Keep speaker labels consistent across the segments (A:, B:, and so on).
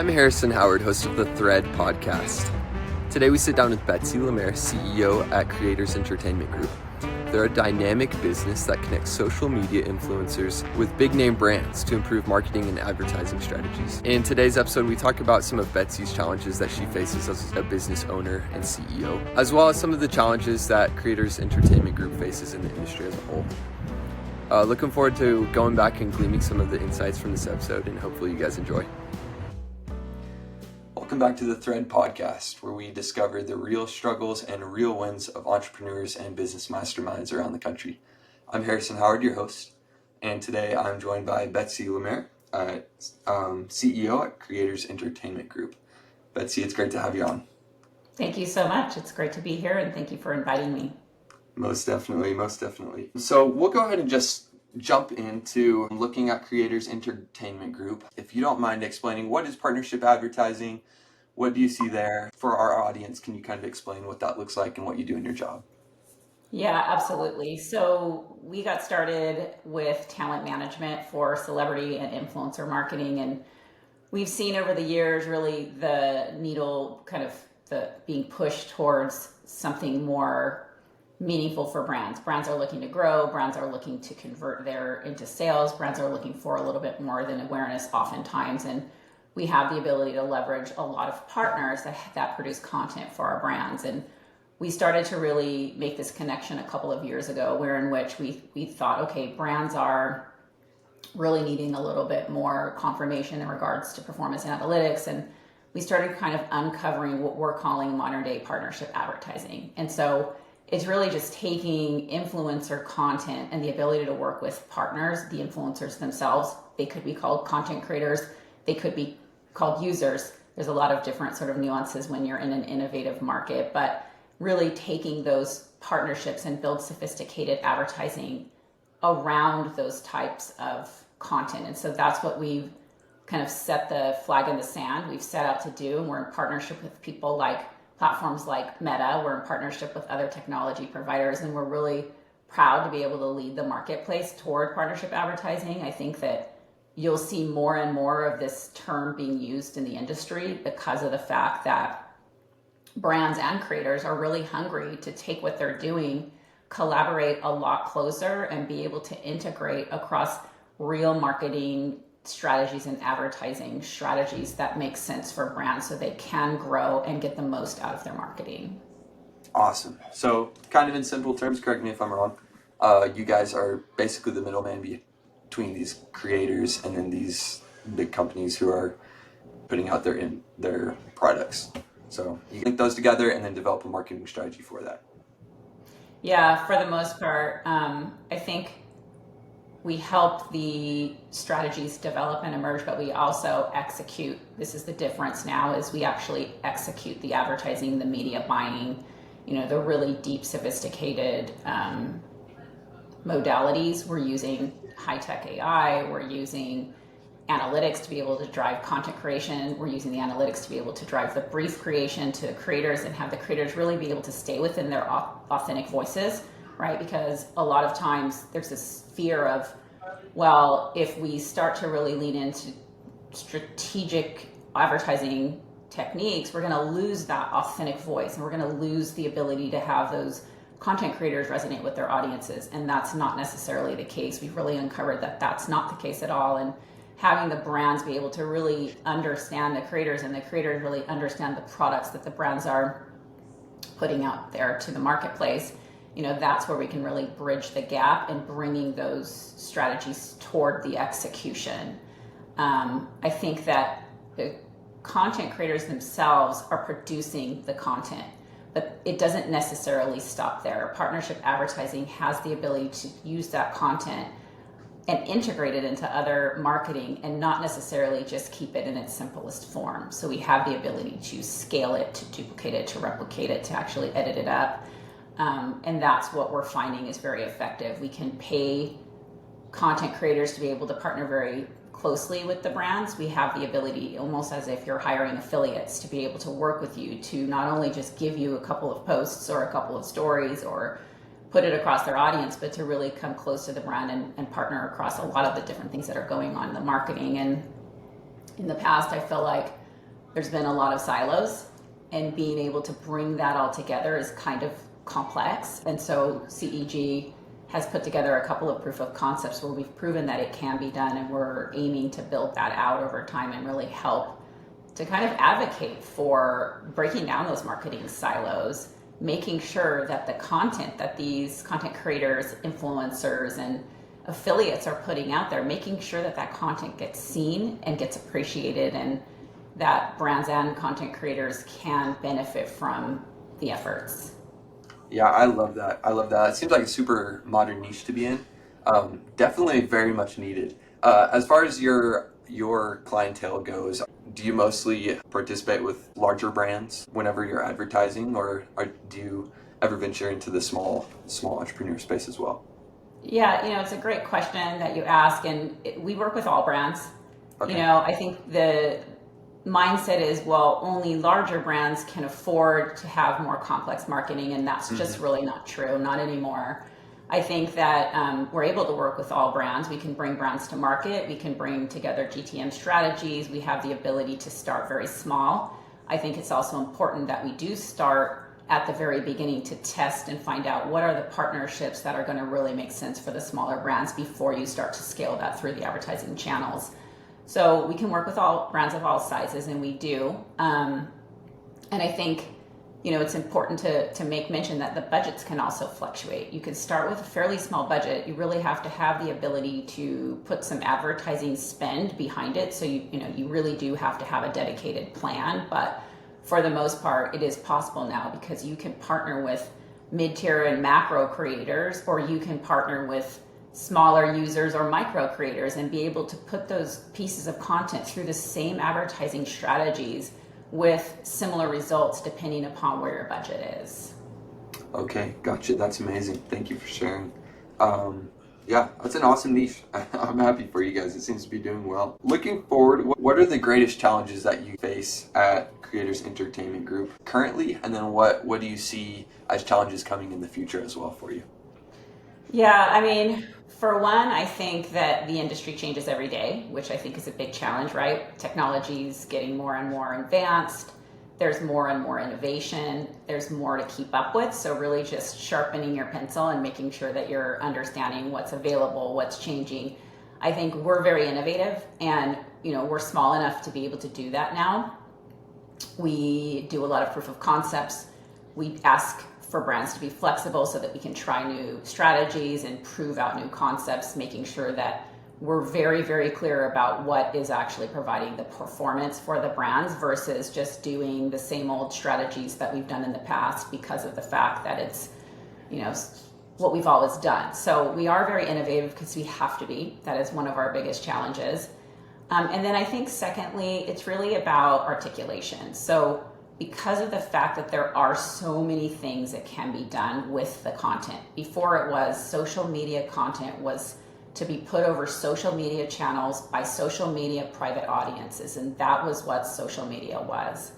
A: I'm Harrison Howard, host of the Thread podcast. Today we sit down with Betsy, Lemaire, CEO at Creators Entertainment Group. They're a dynamic business that connects social media influencers with big-name brands to improve marketing and advertising strategies. In today's episode, we talk about some of Betsy's challenges that she faces as a business owner and CEO, as well as some of the challenges that Creators Entertainment Group faces in the industry as a whole. Looking forward to going back and gleaming some of the insights from this episode, and hopefully you guys enjoy. Welcome back to the Thread podcast, where we discover the real struggles and real wins of entrepreneurs and business masterminds around the country. I'm Harrison Howard, your host, and today I'm joined by Betsy Lemaire, CEO at Creators Entertainment Group. Betsy, it's great to have you on.
B: Thank you so much. It's great to be here, and thank you for inviting me.
A: Most definitely. So we'll go ahead and just jump into looking at Creators Entertainment Group. If you don't mind explaining, what is partnership advertising? What do you see there? For our audience, can you kind of explain what that looks like and what you do in your job?
B: Yeah, absolutely. So we got started with talent management for celebrity and influencer marketing, and we've seen over the years really the needle kind of being pushed towards something more meaningful for brands. Brands are looking to grow, brands are looking to convert into sales, brands are looking for a little bit more than awareness oftentimes, and we have the ability to leverage a lot of partners that produce content for our brands. And we started to really make this connection a couple of years ago, in which we thought, okay, brands are really needing a little bit more confirmation in regards to performance analytics, and we started kind of uncovering what we're calling modern day partnership advertising. And so it's really just taking influencer content and the ability to work with partners, the influencers themselves. They could be called content creators. They could be called users. There's a lot of different sort of nuances when you're in an innovative market, but really taking those partnerships and build sophisticated advertising around those types of content. And so that's what we've kind of set the flag in the sand. We've set out to do, and we're in partnership with people like platforms like Meta. We're in partnership with other technology providers, and we're really proud to be able to lead the marketplace toward partnership advertising. I think that you'll see more and more of this term being used in the industry because of the fact that brands and creators are really hungry to take what they're doing, collaborate a lot closer, and be able to integrate across real marketing strategies and advertising strategies that make sense for brands so they can grow and get the most out of their marketing.
A: Awesome. So kind of in simple terms, correct me if I'm wrong, you guys are basically the middleman between these creators and then these big companies who are putting out their products. So you link those together and then develop a marketing strategy for that.
B: Yeah, for the most part, I think we help the strategies develop and emerge, but we also execute. This is the difference now, is we actually execute the advertising, the media buying, the really deep, sophisticated modalities. We're using high-tech AI, we're using analytics to be able to drive content creation, we're using the analytics to be able to drive the brief creation to creators and have the creators really be able to stay within their authentic voices, right? Because a lot of times there's this fear of, well, if we start to really lean into strategic advertising techniques, we're going to lose that authentic voice, and we're going to lose the ability to have those content creators resonate with their audiences. And that's not necessarily the case. We've really uncovered that that's not the case at all. And having the brands be able to really understand the creators, and the creators really understand the products that the brands are putting out there to the marketplace, that's where we can really bridge the gap in bringing those strategies toward the execution. I think that the content creators themselves are producing the content, but it doesn't necessarily stop there. Partnership advertising has the ability to use that content and integrate it into other marketing and not necessarily just keep it in its simplest form. So we have the ability to scale it, to duplicate it, to replicate it, to actually edit it up. And that's what we're finding is very effective. We can pay content creators to be able to partner very closely with the brands. We have the ability, almost as if you're hiring affiliates, to be able to work with you to not only just give you a couple of posts or a couple of stories or put it across their audience, but to really come close to the brand and partner across a lot of the different things that are going on in the marketing. And in the past, I feel like there's been a lot of silos, and being able to bring that all together is kind of complex. And so CEG has put together a couple of proof of concepts where we've proven that it can be done, and we're aiming to build that out over time and really help to kind of advocate for breaking down those marketing silos, making sure that the content that these content creators, influencers, and affiliates are putting out there, making sure that that content gets seen and gets appreciated, and that brands and content creators can benefit from the efforts.
A: Yeah, I love that. I love that. It seems like a super modern niche to be in. Definitely very much needed. As far as your clientele goes, do you mostly participate with larger brands whenever you're advertising, or do you ever venture into the small entrepreneur space as well?
B: Yeah, it's a great question that you ask, and we work with all brands.
A: Okay.
B: I think the mindset is, well, only larger brands can afford to have more complex marketing, and that's just really not true, not anymore. I think that we're able to work with all brands. We can bring brands to market. We can bring together GTM strategies. We have the ability to start very small. I think it's also important that we do start at the very beginning to test and find out what are the partnerships that are going to really make sense for the smaller brands before you start to scale that through the advertising channels. So we can work with all brands of all sizes, and we do. And I think, it's important to make mention that the budgets can also fluctuate. You can start with a fairly small budget. You really have to have the ability to put some advertising spend behind it. So you really do have to have a dedicated plan. But for the most part, it is possible now, because you can partner with mid-tier and macro creators, or you can partner with smaller users or micro creators and be able to put those pieces of content through the same advertising strategies with similar results depending upon where your budget is.
A: Okay, gotcha. That's amazing. Thank you for sharing. Yeah, that's an awesome niche. I'm happy for you guys. It seems to be doing well. Looking forward, what are the greatest challenges that you face at Creators Entertainment Group currently, and then what do you see as challenges coming in the future as well for you?
B: Yeah, for one, I think that the industry changes every day, which I think is a big challenge, right? Technology's getting more and more advanced. There's more and more innovation. There's more to keep up with. So really just sharpening your pencil and making sure that you're understanding what's available, what's changing. I think we're very innovative, and we're small enough to be able to do that now. We do a lot of proof of concepts. We ask for brands to be flexible so that we can try new strategies and prove out new concepts, making sure that we're very, very clear about what is actually providing the performance for the brands versus just doing the same old strategies that we've done in the past, because of the fact that it's, what we've always done. So we are very innovative because we have to be. That is one of our biggest challenges. And then I think secondly, it's really about articulation. So because of the fact that there are so many things that can be done with the content. Before, it was social media content was to be put over social media channels by social media private audiences, and that was what social media was.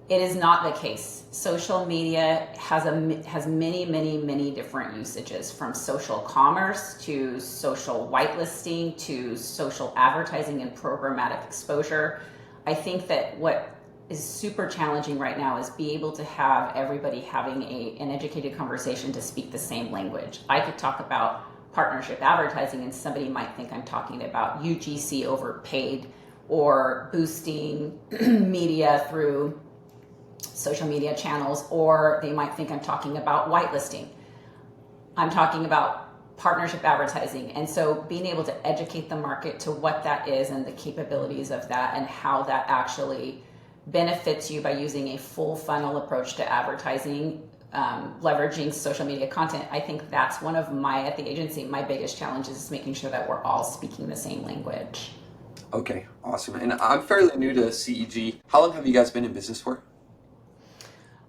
B: It is not the case. Social media has many, many, many different usages, from social commerce to social whitelisting to social advertising and programmatic exposure. I think that what is super challenging right now is be able to have everybody having an educated conversation to speak the same language. I could talk about partnership advertising, and somebody might think I'm talking about UGC overpaid or boosting media through social media channels, or they might think I'm talking about whitelisting. I'm talking about partnership advertising. And so being able to educate the market to what that is and the capabilities of that, and how that actually benefits you by using a full funnel approach to advertising, leveraging social media content. I think that's one of at the agency, my biggest challenges is making sure that we're all speaking the same language.
A: Okay, awesome. And I'm fairly new to CEG. How long have you guys been in business for?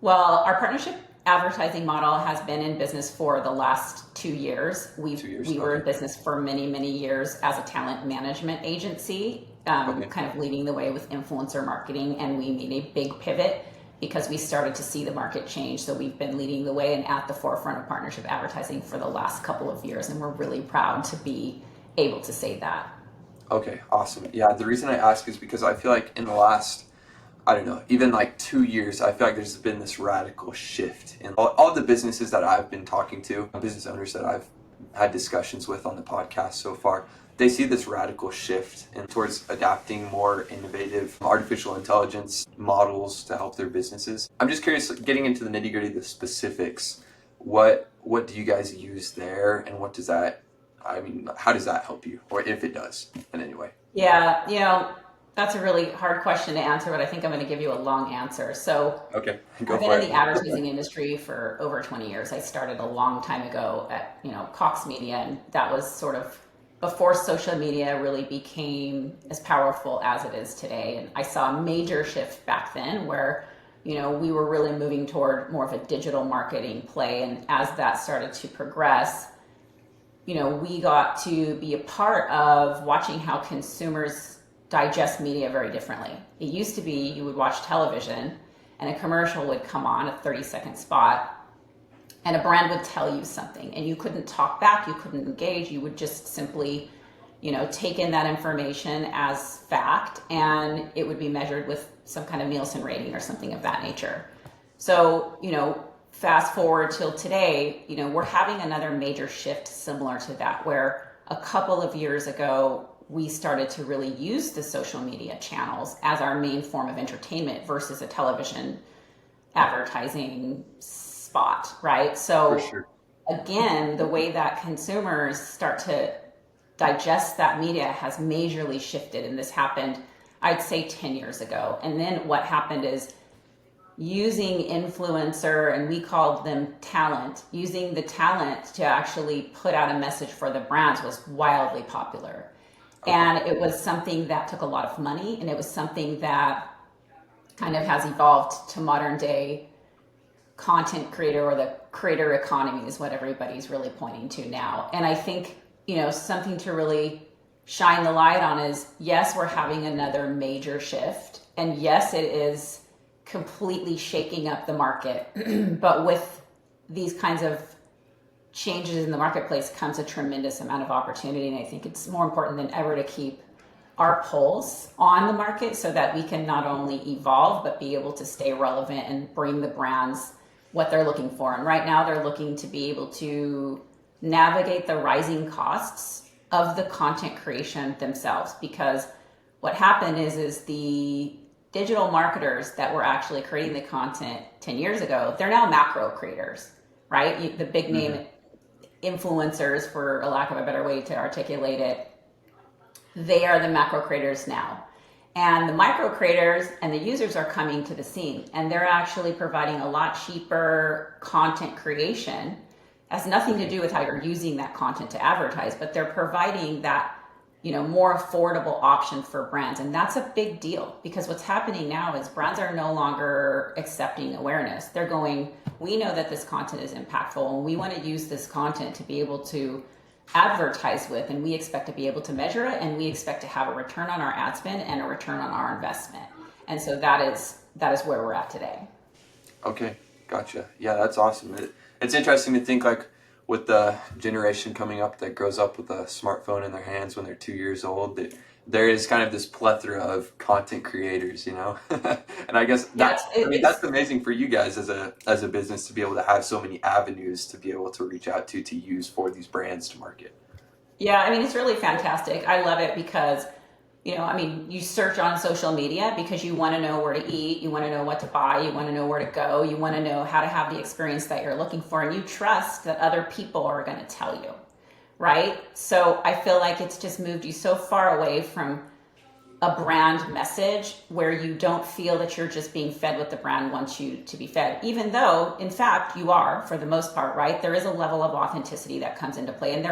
B: Well, our partnership advertising model has been in business for the last 2 years. We were in business for many, many years as a talent management agency, kind of leading the way with influencer marketing, and we made a big pivot because we started to see the market change. So we've been leading the way and at the forefront of partnership advertising for the last couple of years, and we're really proud to be able to say that.
A: Okay, awesome. Yeah, the reason I ask is because I feel like in the last I don't know, even like 2 years, I feel like there's been this radical shift in all the businesses that I've been talking to, business owners that I've had discussions with on the podcast so far. They see this radical shift towards adapting more innovative artificial intelligence models to help their businesses. I'm just curious, getting into the nitty gritty, the specifics, what do you guys use there, and how does that help you, or if it does in any way?
B: Yeah, that's a really hard question to answer, but I think I'm going to give you a long answer. So,
A: Okay, go
B: I've been
A: for
B: in
A: it.
B: the advertising industry for over 20 years. I started a long time ago at, Cox Media, and that was sort of before social media really became as powerful as it is today. And I saw a major shift back then where, we were really moving toward more of a digital marketing play. And as that started to progress, we got to be a part of watching how consumers digest media very differently. It used to be you would watch television and a commercial would come on, a 30-second spot, and a brand would tell you something, and you couldn't talk back, you couldn't engage, you would just simply, take in that information as fact, and it would be measured with some kind of Nielsen rating or something of that nature. So, fast forward till today, we're having another major shift similar to that, where a couple of years ago, we started to really use the social media channels as our main form of entertainment versus a television advertising spot, right? So
A: For sure.
B: again, the way that consumers start to digest that media has majorly shifted. And this happened, I'd say 10 years ago. And then what happened is using influencer, and we called them talent, using the talent to actually put out a message for the brands was wildly popular. And it was something that took a lot of money, and it was something that kind of has evolved to modern day content creator, or the creator economy is what everybody's really pointing to now. And I think, something to really shine the light on is, yes, we're having another major shift. And yes, it is completely shaking up the market. But with these kinds of changes in the marketplace comes a tremendous amount of opportunity. And I think it's more important than ever to keep our pulse on the market so that we can not only evolve, but be able to stay relevant and bring the brands what they're looking for. And right now they're looking to be able to navigate the rising costs of the content creation themselves. Because what happened is the digital marketers that were actually creating the content 10 years ago, they're now macro creators, right? The big name influencers, for a lack of a better way to articulate it, they are the macro creators now. And the micro creators and the users are coming to the scene, and they're actually providing a lot cheaper content creation. It has nothing to do with how you're using that content to advertise, but they're providing that, more affordable option for brands. And that's a big deal, because what's happening now is brands are no longer accepting awareness. They're going, we know that this content is impactful, and we want to use this content to be able to advertise with, and we expect to be able to measure it, and we expect to have a return on our ad spend and a return on our investment. And so that is where we're at today.
A: Okay, gotcha. Yeah, that's awesome. It's interesting to think, like, with the generation coming up that grows up with a smartphone in their hands when they're 2 years old, that there is kind of this plethora of content creators, and I guess that's amazing for you guys as a business to be able to have so many avenues to be able to reach out to use for these brands to market.
B: Yeah, it's really fantastic. I love it because, you search on social media because you want to know where to eat, you want to know what to buy, you want to know where to go, you want to know how to have the experience that you're looking for, and you trust that other people are going to tell you, right? So I feel like it's just moved you so far away from a brand message where you don't feel that you're just being fed what the brand wants you to be fed, even though, in fact, you are for the most part, right? There is a level of authenticity that comes into play, and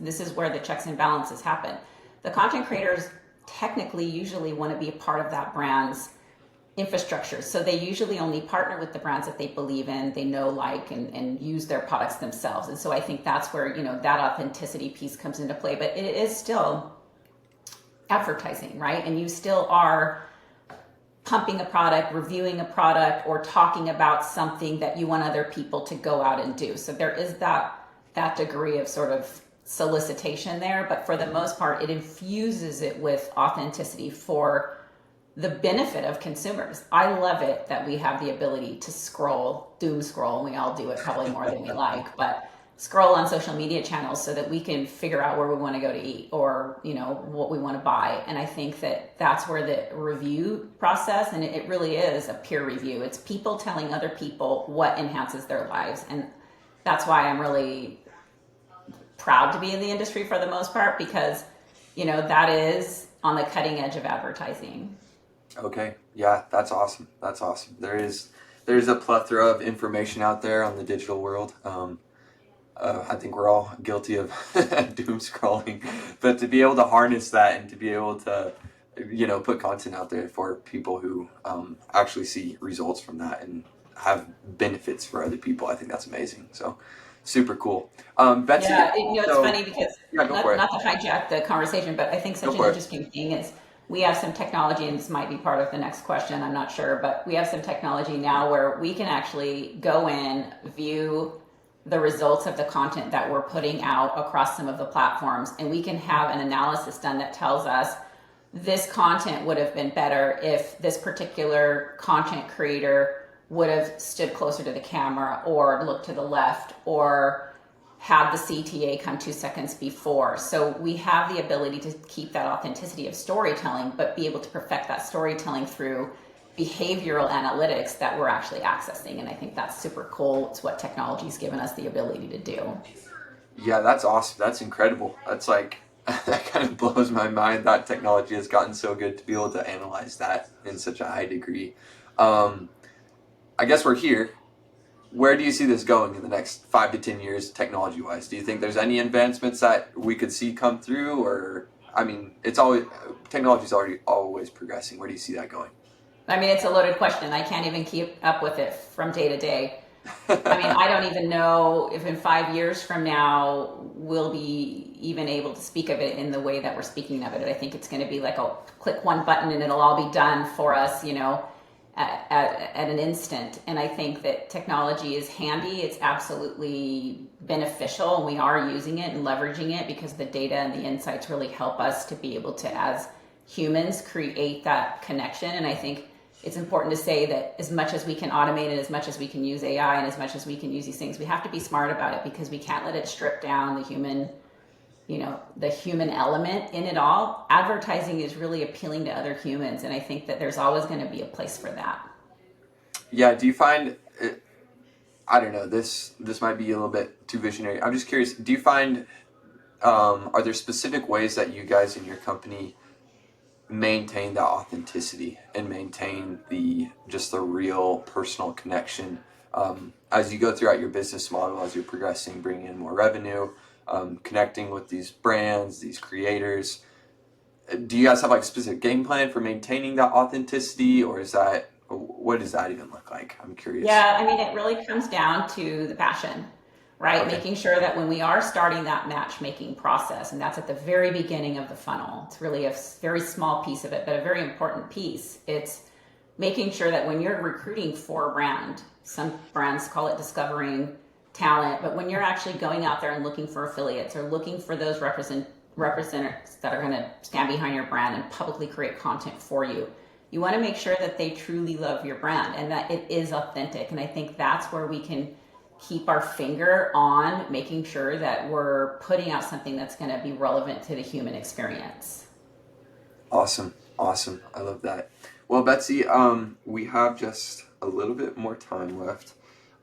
B: this is where the checks and balances happen. The content creators technically usually want to be a part of that brand's infrastructure. So they usually only partner with the brands that they believe in, they know, like, and use their products themselves. And so I think that's where, that authenticity piece comes into play. But it is still advertising, right? And you still are pumping a product, reviewing a product, or talking about something that you want other people to go out and do. So there is that degree of sort of solicitation there, but for the most part, it infuses it with authenticity for the benefit of consumers. I love it that we have the ability to scroll, doom scroll, and we all do it probably more than we like, but scroll on social media channels so that we can figure out where we want to go to eat or, what we want to buy. And I think that that's where the review process, and it really is a peer review. It's people telling other people what enhances their lives. And that's why I'm really proud to be in the industry for the most part, because, that is on the cutting edge of advertising.
A: Okay. Yeah, that's awesome. That's awesome. There's a plethora of information out there on the digital world. I think we're all guilty of doom scrolling, but to be able to harness that and to be able to, put content out there for people who actually see results from that and have benefits for other people, I think that's amazing. So super cool. Betsy.
B: Yeah, it's funny because
A: Yeah, go for it.
B: not to hijack the conversation, but I think such an interesting thing is we have some technology, and this might be part of the next question, I'm not sure, but we have some technology now where we can actually go in, view the results of the content that we're putting out across some of the platforms, and we can have an analysis done that tells us this content would have been better if this particular content creator would have stood closer to the camera or looked to the left or had the CTA come 2 seconds before. So we have the ability to keep that authenticity of storytelling, but be able to perfect that storytelling through behavioral analytics that we're actually accessing. And I think that's super cool. It's what technology's given us the ability to do.
A: Yeah, that's awesome. That's incredible. That's like, that kind of blows my mind that technology has gotten so good to be able to analyze that in such a high degree. I guess we're here. Where do you see this going in the next 5 to 10 years, technology-wise? Do you think there's any advancements that we could see come through, or it's always technology's always progressing. Where do you see that going?
B: It's a loaded question. I can't even keep up with it from day to day. I don't even know if in 5 years from now we'll be even able to speak of it in the way that we're speaking of it. I think it's going to be like a click one button and it'll all be done for us, at an instant. And I think that technology is handy. It's absolutely beneficial, and we are using it and leveraging it because the data and the insights really help us to be able to, as humans, create that connection. And I think it's important to say that as much as we can automate it, as much as we can use AI, and as much as we can use these things, we have to be smart about it because we can't let it strip down the human element in it all. Advertising is really appealing to other humans, and I think that there's always going to be a place for that.
A: Yeah, do you find it, I don't know, this might be a little bit too visionary. I'm just curious, do you find, are there specific ways that you guys in your company maintain that authenticity and maintain the real personal connection as you go throughout your business model, as you're progressing, bringing in more revenue, connecting with these brands, these creators? Do you guys have a specific game plan for maintaining that authenticity, or what does that even look like? I'm curious.
B: Yeah, it really comes down to the passion, right? Okay. Making sure that when we are starting that matchmaking process, and that's at the very beginning of the funnel, it's really a very small piece of it, but a very important piece. It's making sure that when you're recruiting for a brand, some brands call it discovering talent, but when you're actually going out there and looking for affiliates or looking for those representatives that are going to stand behind your brand and publicly create content for you, you want to make sure that they truly love your brand and that it is authentic. And I think that's where we can keep our finger on making sure that we're putting out something that's going to be relevant to the human experience.
A: Awesome. I love that. Well, Betsy, we have just a little bit more time left.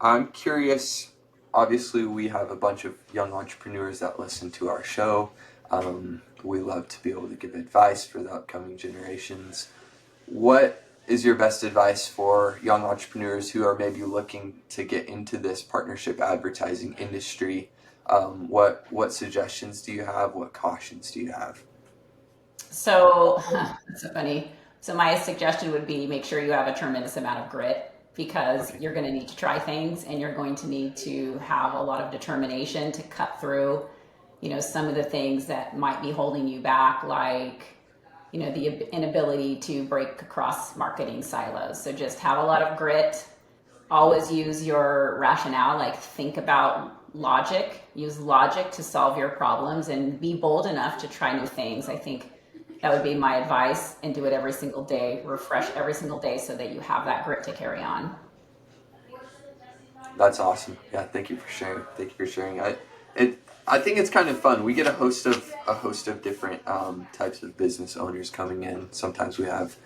A: I'm curious, obviously we have a bunch of young entrepreneurs that listen to our show. We love to be able to give advice for the upcoming generations. What is your best advice for young entrepreneurs who are maybe looking to get into this partnership advertising industry? What suggestions do you have? What cautions do you have?
B: So that's so funny. So my suggestion would be make sure you have a tremendous amount of grit, because you're going to need to try things and you're going to need to have a lot of determination to cut through, some of the things that might be holding you back, like, the inability to break across marketing silos. So just have a lot of grit, always use your rationale, think about logic, use logic to solve your problems, and be bold enough to try new things. I think That would be my advice, and do it every single day. Refresh every single day so that you have that grit to carry on.
A: That's awesome. Yeah, thank you for sharing. Thank you for sharing. I think it's kind of fun. We get a host of different types of business owners coming in. Sometimes we have,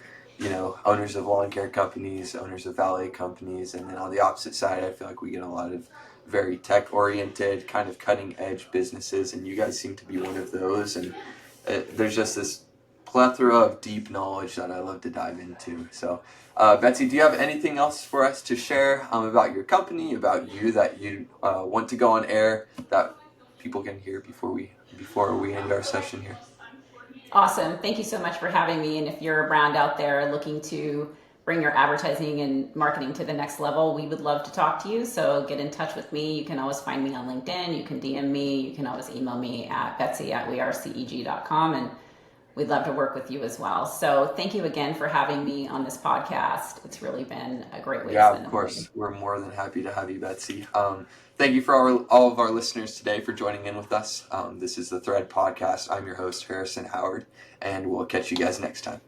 A: owners of lawn care companies, owners of valet companies, and then on the opposite side, I feel like we get a lot of very tech oriented, kind of cutting edge businesses, and you guys seem to be one of those. And there's just this plethora of deep knowledge that I love to dive into. So, Betsy, do you have anything else for us to share about your company, about you that you want to go on air that people can hear before we end our session here?
B: Awesome. Thank you so much for having me. And if you're a brand out there looking to bring your advertising and marketing to the next level, we would love to talk to you. So get in touch with me. You can always find me on LinkedIn. You can DM me. You can always email me at betsy@weareceg.com. And we'd love to work with you as well. So thank you again for having me on this podcast. It's really been a great way to spend
A: of course. We're more than happy to have you, Betsy. Thank you for all of our listeners today for joining in with us. This is the Thread Podcast. I'm your host, Harrison Howard, and we'll catch you guys next time.